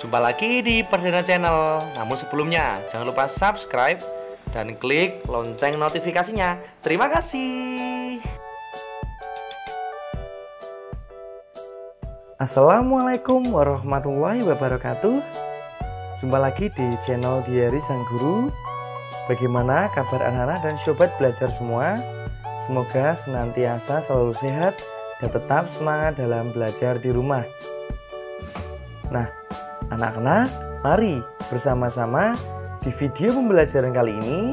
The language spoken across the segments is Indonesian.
Jumpa lagi di Perdana Channel. Namun sebelumnya jangan lupa subscribe dan klik lonceng notifikasinya. Terima kasih. Assalamualaikum warahmatullahi wabarakatuh. Jumpa lagi di channel Diari Sang Guru. Bagaimana kabar anak-anak dan sobat belajar semua? Semoga senantiasa selalu sehat dan tetap semangat dalam belajar di rumah. Nah, anak-anak, mari bersama-sama di video pembelajaran kali ini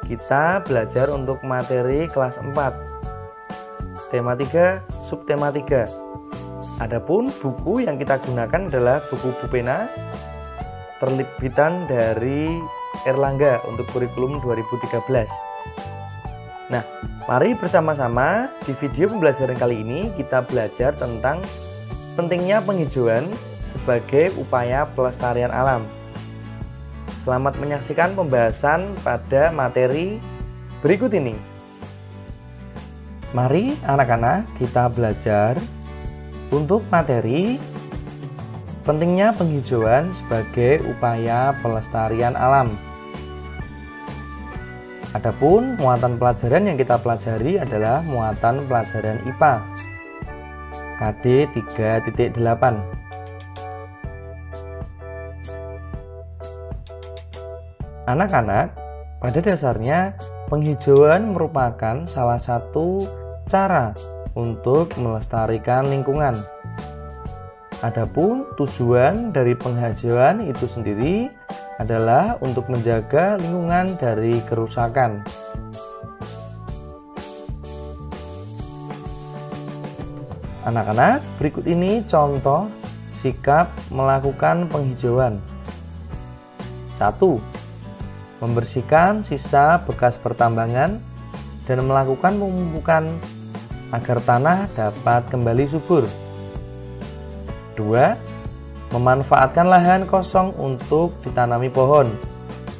kita belajar untuk materi kelas 4 tema 3, subtema 3. Adapun buku yang kita gunakan adalah buku Bupena terbitan dari Erlangga untuk kurikulum 2013. Nah, mari bersama-sama di video pembelajaran kali ini kita belajar tentang pentingnya penghijauan sebagai upaya pelestarian alam. Selamat menyaksikan pembahasan pada materi berikut ini. Mari anak-anak kita belajar untuk materi pentingnya penghijauan sebagai upaya pelestarian alam. Adapun muatan pelajaran yang kita pelajari adalah muatan pelajaran IPA KD 3.8. Anak-anak, pada dasarnya penghijauan merupakan salah satu cara untuk melestarikan lingkungan. Adapun tujuan dari penghijauan itu sendiri adalah untuk menjaga lingkungan dari kerusakan. Anak-anak, berikut ini contoh sikap melakukan penghijauan. 1. Membersihkan sisa bekas pertambangan dan melakukan pemupukan agar tanah dapat kembali subur. 2. Memanfaatkan lahan kosong untuk ditanami pohon.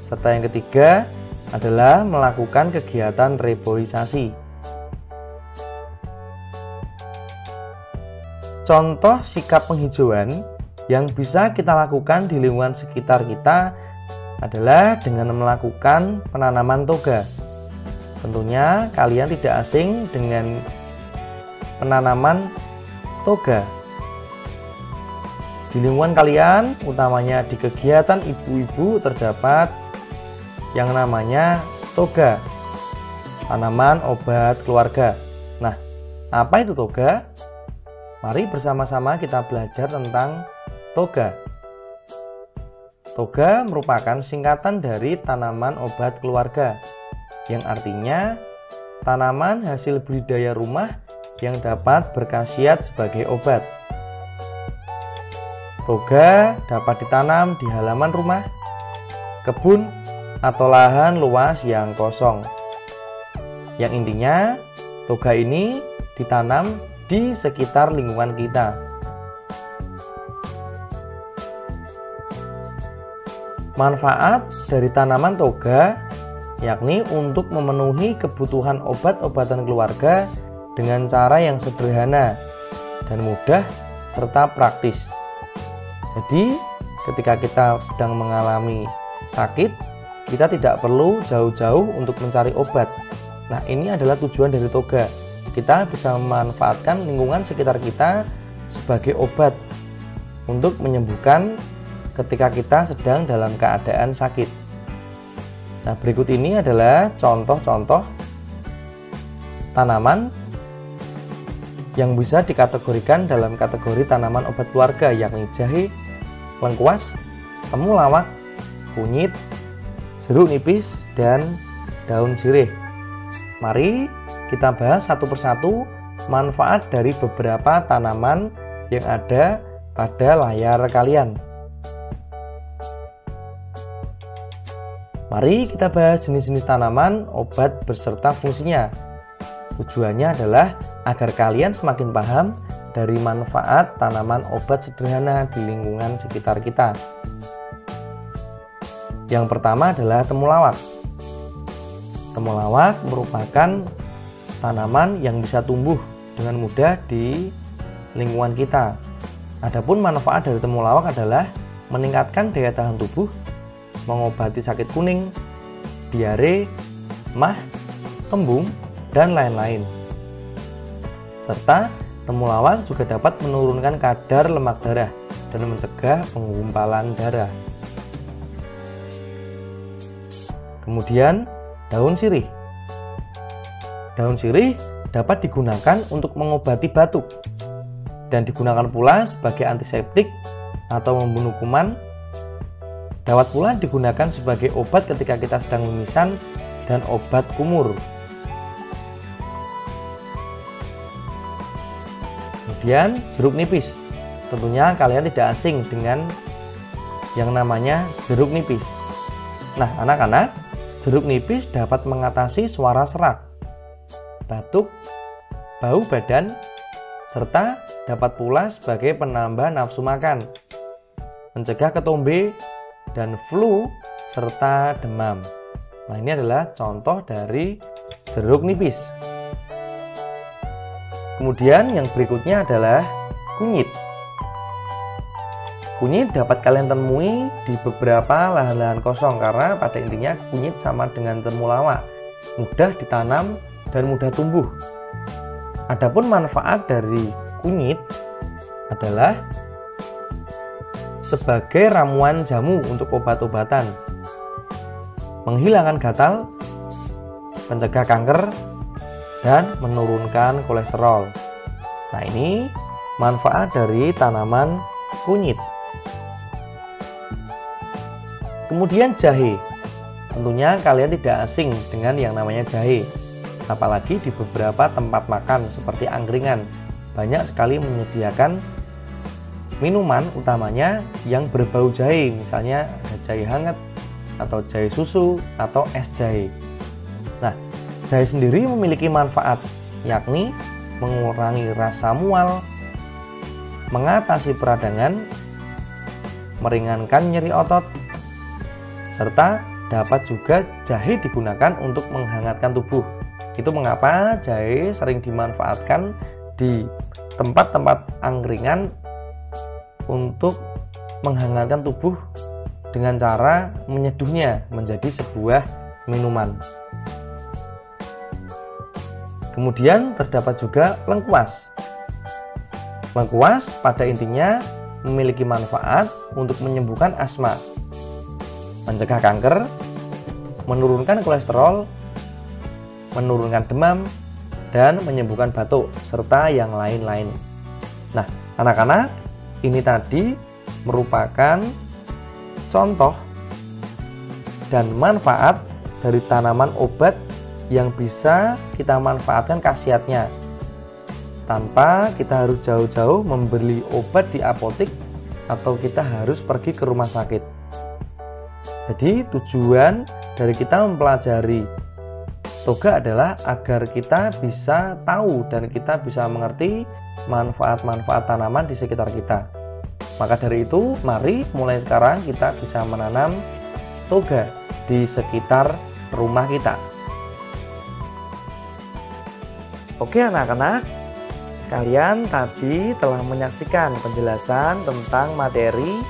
Serta yang ketiga adalah melakukan kegiatan reboisasi. Contoh sikap penghijauan yang bisa kita lakukan di lingkungan sekitar kita adalah dengan melakukan penanaman toga. Tentunya kalian tidak asing dengan penanaman toga. Di lingkungan kalian, utamanya di kegiatan ibu-ibu, terdapat yang namanya toga, tanaman obat keluarga. Nah, apa itu toga? Mari bersama-sama kita belajar tentang toga. Toga merupakan singkatan dari tanaman obat keluarga, yang artinya tanaman hasil budidaya rumah yang dapat berkhasiat sebagai obat. Toga dapat ditanam di halaman rumah, kebun, atau lahan luas yang kosong. Yang intinya, toga ini ditanam di sekitar lingkungan kita. Manfaat dari tanaman toga yakni untuk memenuhi kebutuhan obat-obatan keluarga dengan cara yang sederhana dan mudah serta praktis. Jadi, ketika kita sedang mengalami sakit, kita tidak perlu jauh-jauh untuk mencari obat. Nah, ini adalah tujuan dari toga. Kita bisa memanfaatkan lingkungan sekitar kita sebagai obat untuk menyembuhkan ketika kita sedang dalam keadaan sakit. Nah, berikut ini adalah contoh-contoh tanaman yang bisa dikategorikan dalam kategori tanaman obat keluarga, yakni jahe, lengkuas, temulawak, kunyit, jeruk nipis, dan daun sirih. Mari kita bahas satu persatu manfaat dari beberapa tanaman yang ada pada layar kalian. Mari kita bahas jenis-jenis tanaman obat beserta fungsinya. Tujuannya adalah agar kalian semakin paham dari manfaat tanaman obat sederhana di lingkungan sekitar kita. Yang pertama adalah temulawak. Temulawak merupakan tanaman yang bisa tumbuh dengan mudah di lingkungan kita. Adapun manfaat dari temulawak adalah meningkatkan daya tahan tubuh, mengobati sakit kuning, diare, MAH, kembung, dan lain-lain. Serta temulawak juga dapat menurunkan kadar lemak darah dan mencegah penggumpalan darah. Kemudian daun sirih. Daun sirih dapat digunakan untuk mengobati batuk dan digunakan pula sebagai antiseptik atau membunuh kuman. Dapat pula digunakan sebagai obat ketika kita sedang mimisan dan obat kumur. Kemudian jeruk nipis. Tentunya kalian tidak asing dengan yang namanya jeruk nipis. Nah, anak-anak, jeruk nipis dapat mengatasi suara serak, batuk, bau badan, serta dapat pula sebagai penambah nafsu makan, mencegah ketombe dan flu, serta demam. Nah, ini adalah contoh dari jeruk nipis. Kemudian yang berikutnya adalah kunyit. Kunyit dapat kalian temui di beberapa lahan-lahan kosong karena pada intinya kunyit sama dengan temulawak, mudah ditanam dan mudah tumbuh. Adapun manfaat dari kunyit adalah sebagai ramuan jamu untuk obat-obatan, menghilangkan gatal, mencegah kanker, dan menurunkan kolesterol. Nah, ini manfaat dari tanaman kunyit. Kemudian jahe. Tentunya kalian tidak asing dengan yang namanya jahe. Apalagi di beberapa tempat makan seperti angkringan, banyak sekali menyediakan minuman utamanya yang berbau jahe, misalnya ada jahe hangat atau jahe susu atau es jahe. Nah, jahe sendiri memiliki manfaat, yakni mengurangi rasa mual, mengatasi peradangan, meringankan nyeri otot, serta dapat juga jahe digunakan untuk menghangatkan tubuh. Itu mengapa jahe sering dimanfaatkan di tempat-tempat angkringan untuk menghangatkan tubuh dengan cara menyeduhnya menjadi sebuah minuman. Kemudian terdapat juga lengkuas. Lengkuas pada intinya memiliki manfaat untuk menyembuhkan asma, mencegah kanker, menurunkan kolesterol, menurunkan demam, dan menyembuhkan batuk, serta yang lain-lain. Nah, anak-anak, ini tadi merupakan contoh dan manfaat dari tanaman obat yang bisa kita manfaatkan khasiatnya tanpa kita harus jauh-jauh membeli obat di apotek atau kita harus pergi ke rumah sakit. Jadi tujuan dari kita mempelajari toga adalah agar kita bisa tahu dan kita bisa mengerti manfaat-manfaat tanaman di sekitar kita. Maka dari itu, mari mulai sekarang kita bisa menanam toga di sekitar rumah kita. Oke anak-anak, kalian tadi telah menyaksikan penjelasan tentang materi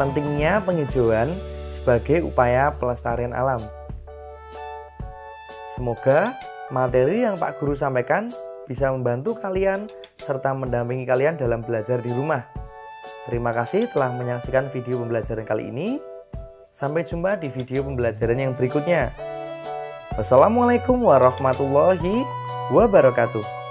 pentingnya penghijauan sebagai upaya pelestarian alam. Semoga materi yang Pak Guru sampaikan bisa membantu kalian serta mendampingi kalian dalam belajar di rumah. Terima kasih telah menyaksikan video pembelajaran kali ini. Sampai jumpa di video pembelajaran yang berikutnya. Wassalamualaikum warahmatullahi wabarakatuh.